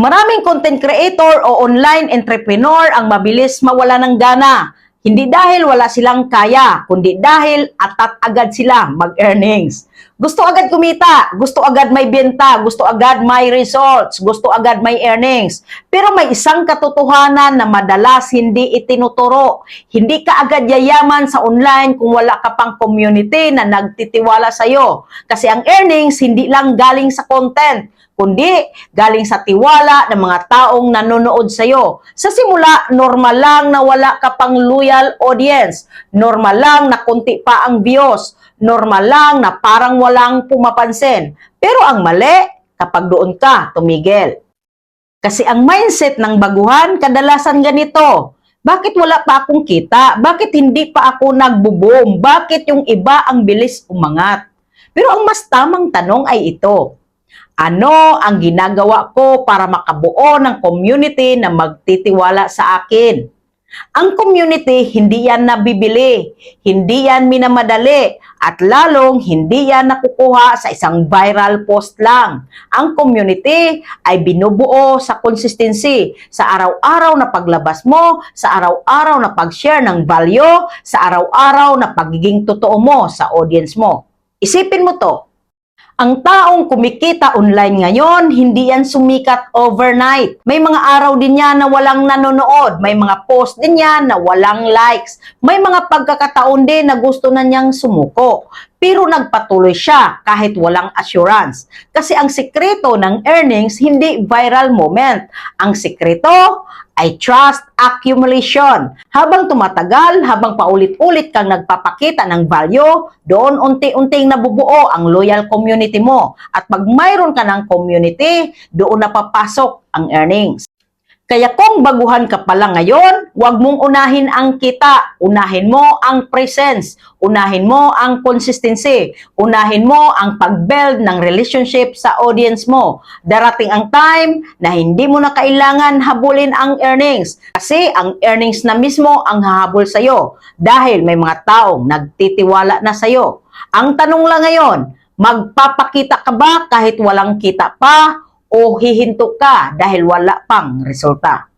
Maraming content creator o online entrepreneur ang mabilis mawala ng gana. Hindi dahil wala silang kaya, kundi dahil atat agad sila mag-earnings. Gusto agad kumita, gusto agad may benta, gusto agad may results, gusto agad may earnings. Pero may isang katotohanan na madalas hindi itinuturo. Hindi ka agad yayaman sa online kung wala ka pang community na nagtitiwala sa'yo. Kasi ang earnings hindi lang galing sa content, kundi galing sa tiwala ng mga taong nanonood sa'yo. Sa simula, normal lang na wala ka pang loyal audience. Normal lang na kunti pa ang views. Normal lang na parang walang pumapansin. Pero ang mali, kapag doon ka tumigil. Kasi ang mindset ng baguhan, kadalasan ganito. Bakit wala pa akong kita? Bakit hindi pa ako nagbo-boom? Bakit yung iba ang bilis umangat? Pero ang mas tamang tanong ay ito. Ano ang ginagawa ko para makabuo ng community na magtitiwala sa akin? Ang community, hindi yan nabibili, hindi yan minamadali, at lalong hindi yan nakukuha sa isang viral post lang. Ang community ay binubuo sa consistency, sa araw-araw na paglabas mo, sa araw-araw na pag-share ng value, sa araw-araw na pagiging totoo mo sa audience mo. Isipin mo to. Ang taong kumikita online ngayon, hindi yan sumikat overnight. May mga araw din yan na walang nanonood. May mga post din yan na walang likes. May mga pagkakataon din na gusto na niyang sumuko. Pero nagpatuloy siya kahit walang assurance. Kasi ang sikreto ng earnings, hindi viral moment. Ang sikreto ay trust accumulation. Habang tumatagal, habang paulit-ulit kang nagpapakita ng value, doon unti-unting nabubuo ang loyal community mo. At pag mayroon ka ng community, doon napapasok ang earnings. Kaya kung baguhan ka pala ngayon, huwag mong unahin ang kita. Unahin mo ang presence. Unahin mo ang consistency. Unahin mo ang pag-build ng relationship sa audience mo. Darating ang time na hindi mo na kailangan habulin ang earnings. Kasi ang earnings na mismo ang hahabol sa'yo. Dahil may mga taong nagtitiwala na sa'yo. Ang tanong lang ngayon, magpapakita ka ba kahit walang kita pa? O hihinto ka dahil wala pang resulta?